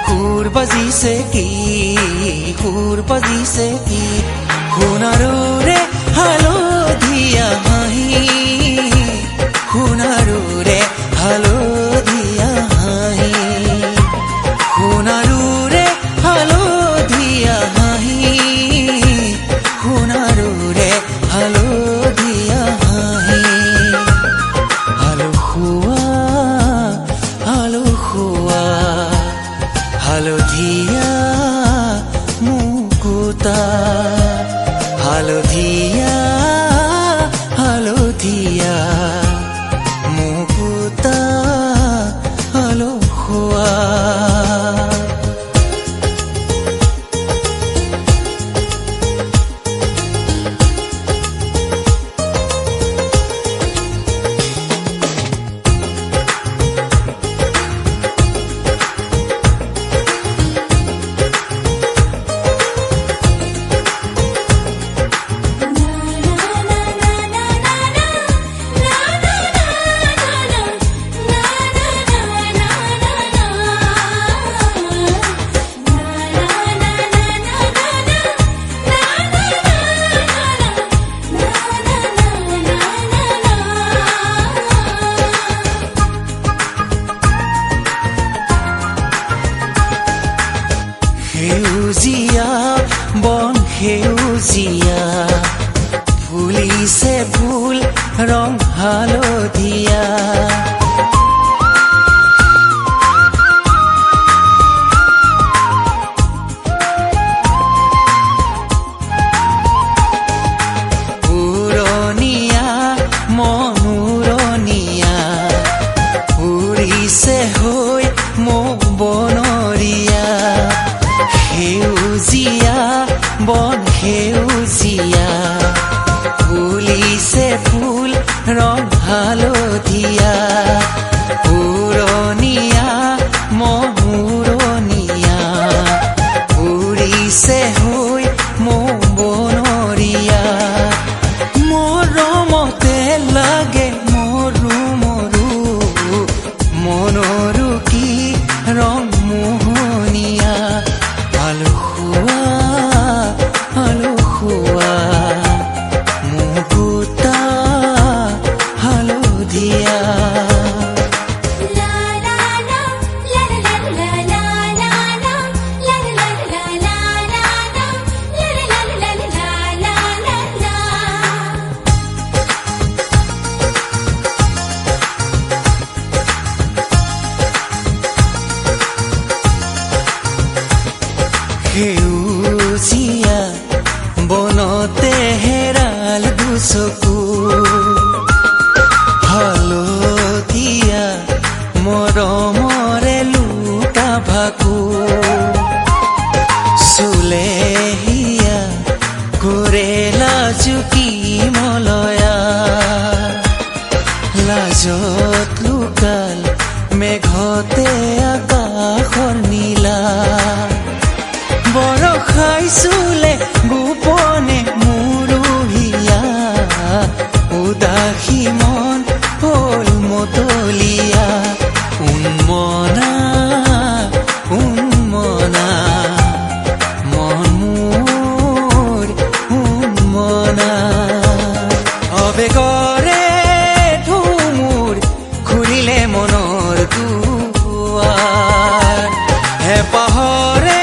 সুৰ বাজিছে কি সুৰ বাজিছে কি সোণাৰুৰে হালধীয়া হাঁহি সোণাৰুৰে হালধীয়া হাঁহি সোণাৰুৰে হালধীয়া হাঁহি সোণাৰুৰে হালধীয়া হাঁহি আলসুৱা হালধীয়া মুকুতা হালধীয়া হালধীয়া মুকুতা আলসুৱা সেউজীয়া বন সেউজীয়া ফুলিছে ফুল ৰং হালধীয়া উৰণীয়া মনোৰণীয়া উৰিছে হৈ মৌ বনৰীয়া সেউজীয়া বন সেউজীয়া ফুলিছে ফুল ৰং হালধীয়া উৰণীয়া মনোৰণীয়া উৰিছে হৈ মৌ বনৰীয়া মৰমতে লাগে মৰু মৰু মনৰু কি ৰং মোহনীয়া আলসুৱা আলসুৱা মুকুতা হালধীয়া সেউজীয়া বনতে হেৰাল দুচকু হালধীয়া মৰমৰে লুকা ভাকু চুলেহীয়া কৰে লাজুকী মলয়া লাজত লুকাল মেঘতে আকাশৰ নীলা বৰষাইছিলে গোপনে মুৰুহিয়া উদাসী মন হ'ল মতলীয়া উন্মনা উন্মনা মন মোৰ উন্মনা আবেগৰে ধুমুৰ খুলিলে মনৰ দুৱাৰ হেঁপাহৰে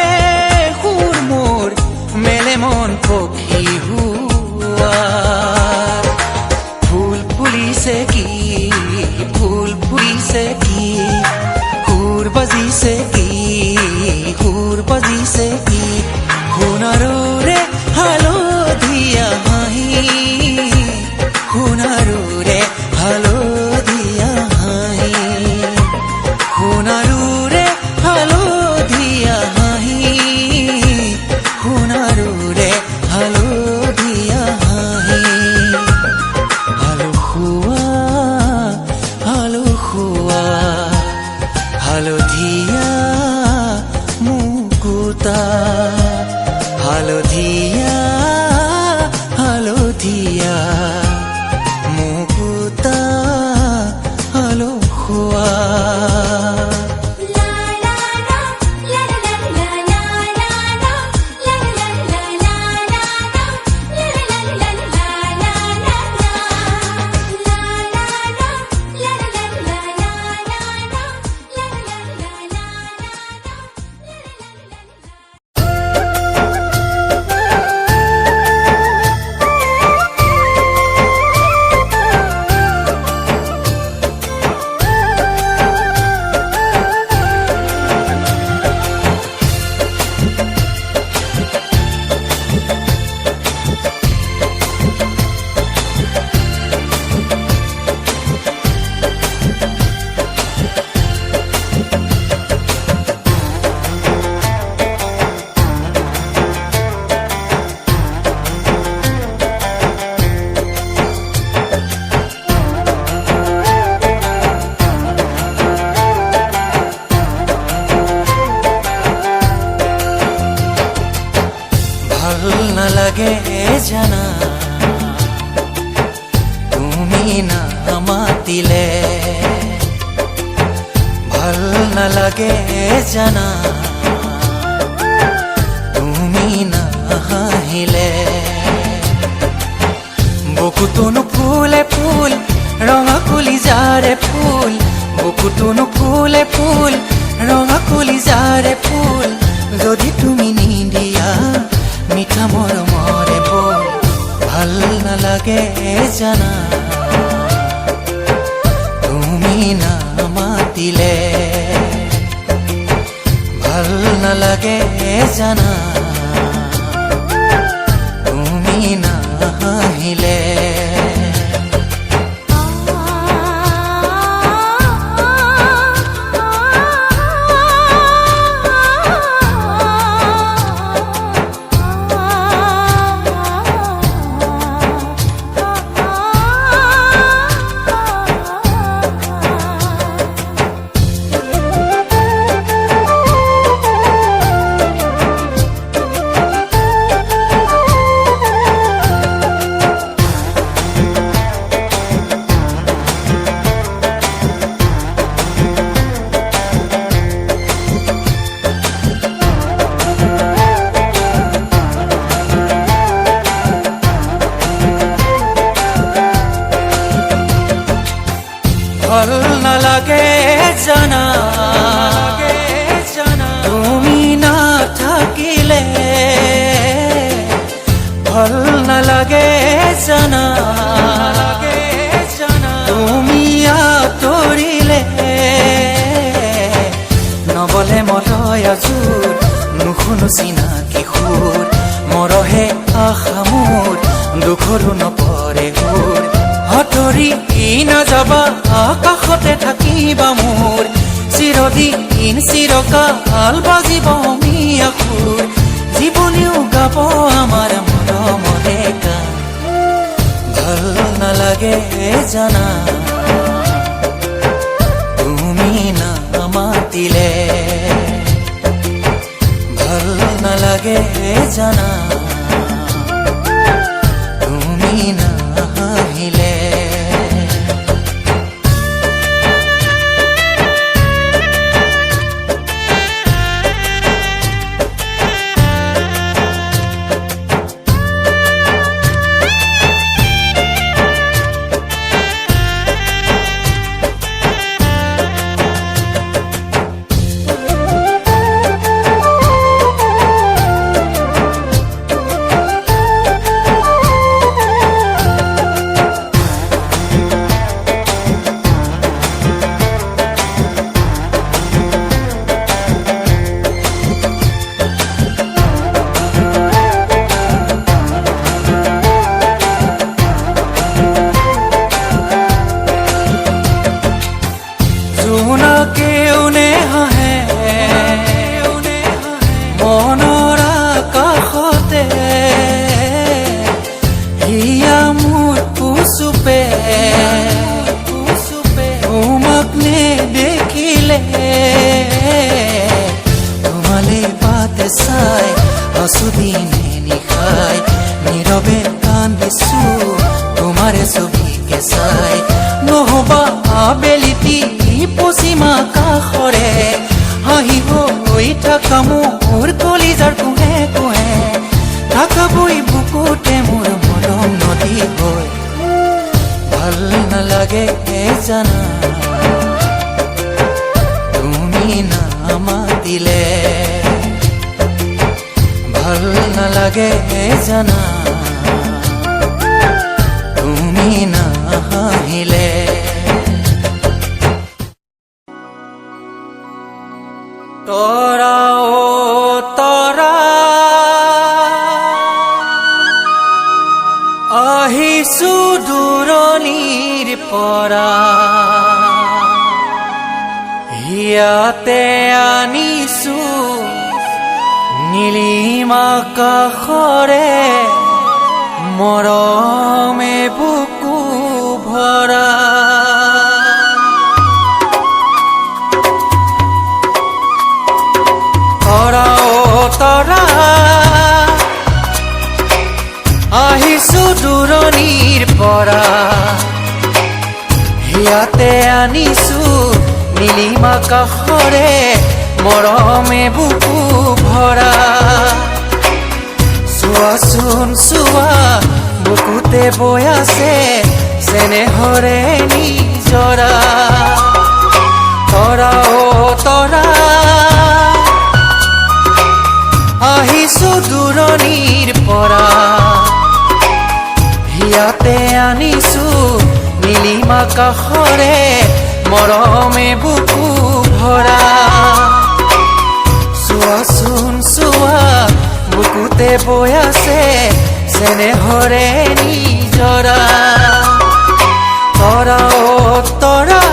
নালাগে জানা তুমি না মাতিলে ভাল নালাগে জানা তুমি না হাঁহিলে বুকুটোনো ফুলে ফুল ৰঙা কলিজাৰে ফুল বুকুটোনো ফুলে ফুল ৰঙা কলিজাৰে ফুল যদি তুমি নিদিয়া মিঠা মৰমৰে বল ভাল নালাগে জানা তুমি না মাতিলে ভাল নালাগে জানা তুমি না হাঁহিলে ভাল নালাগে জানা তুমি না থাকিলে ভাল নালাগে জানা তুমি আঁতৰিলে নবলে মৰয় আজোৰ নুশুনো চিনাকি সুৰ মৰহে আশা মোৰ দুখৰো নপৰে সুৰ হতৰি নাযাবা আকাশতে থাকিবা মোৰ চিৰদিন চিৰকাল বাজিব মিয়া সুৰ জীৱনেও গাব আমাৰ মৰমৰে গান ভাল নালাগে জানা তুমি না মাতিলে ভাল নালাগে জানা তুমি না হাঁহিলে মনৰ আকাশতে হিয়া মোৰ কুচুপে তোমাক নেদেখিলে তোমালে বাটে চাই আছো দিনে নিশাই নীৰৱে কান্দিছো তোমাৰে ছবিকে চাই নহবা আবেলিটি পশ্চিম আকাশৰে হাঁহিব হৈ থাকা মোৰ কলিজাৰ কোহে কোহে থাকাবই বুকুতে মোৰ মৰম নদী হৈ ভাল নালাগে জানা তুমি না মাতিলে ভাল নালাগে জানা তুমি না হাঁহিলে তৰা ও তৰা আহিছো দূৰণিৰ পৰা হিয়াতে আনিছো নীলিম আকাশৰে মৰমে বুকু ভৰা তৰা ও তৰা আহিছো দূৰণিৰ পৰা ইয়াতে আনিছো নীলিমা কাষৰে মৰমে বুকু ভৰা চোৱাচোন চোৱা বুকুতে বৈ আছে চেনেহৰে নিজৰা তৰা অ তৰা আহিছো দূৰণিৰ পৰা ইয়াতে আনিছো নীলিমা কাষৰে মৰমে বুকু ভৰা চোৱাচোন চোৱা বুকুতে বৈ আছে চেনেহৰে নিজৰা তৰা অ তৰা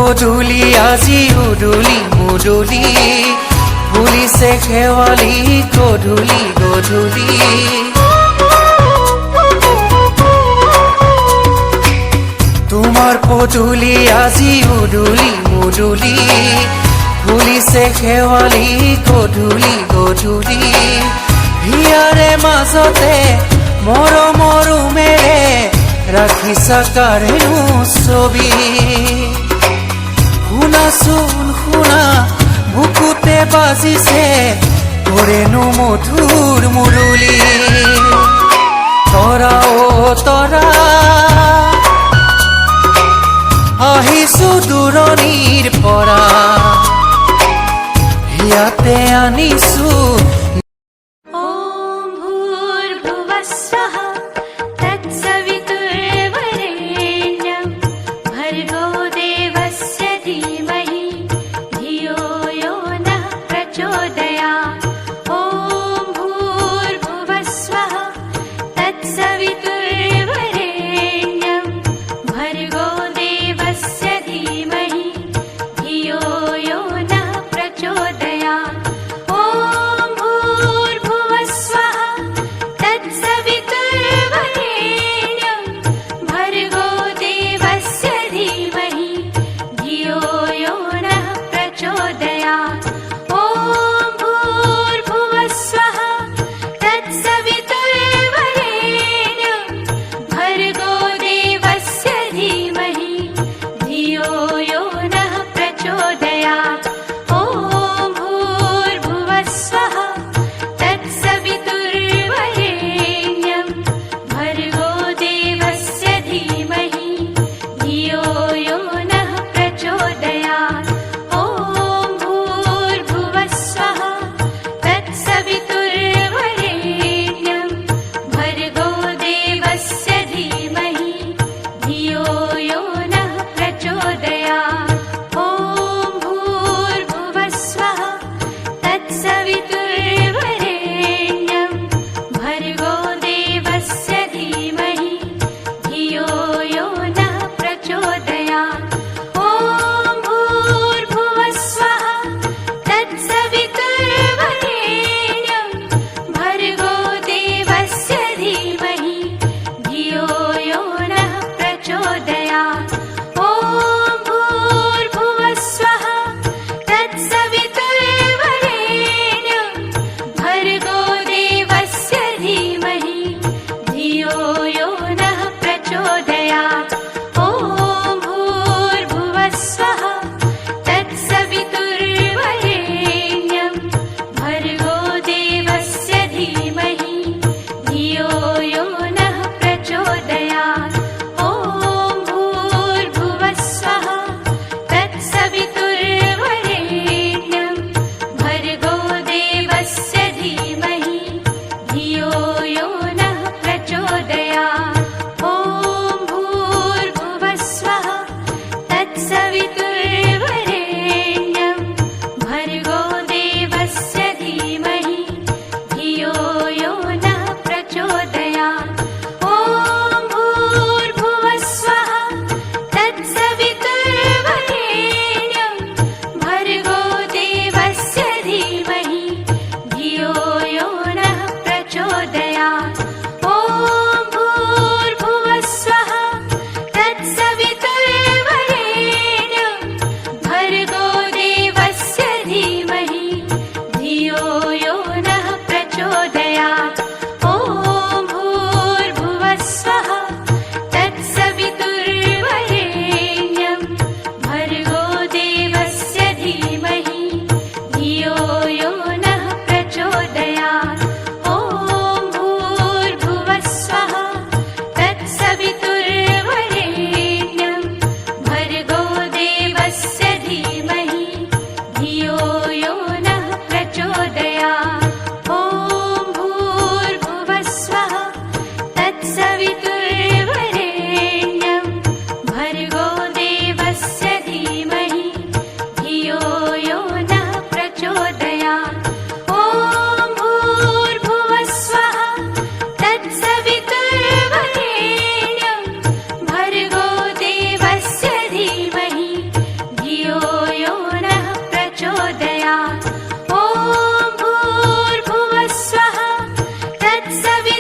পদূলি আজি উদুলি মুদুলি ফুলিছে শেৱালি গধূলি গধূলি তোমাৰ পদূলি আজি উদুলি মুদুলি ফুলিছে শেৱালি গধূলি গধূলি হিয়াৰে মাজতে মৰমৰ উমেৰে ৰাখিছা কাৰেনো ছবি শুনাচোন শুনা বুকুতে বাজিছে তোৰেনো মধুৰ মুৰলী তৰা অ তৰা আহিছো দূৰণিৰ পৰা ইয়াতে আনিছো भर्गो देवस्य धीमहि যাবি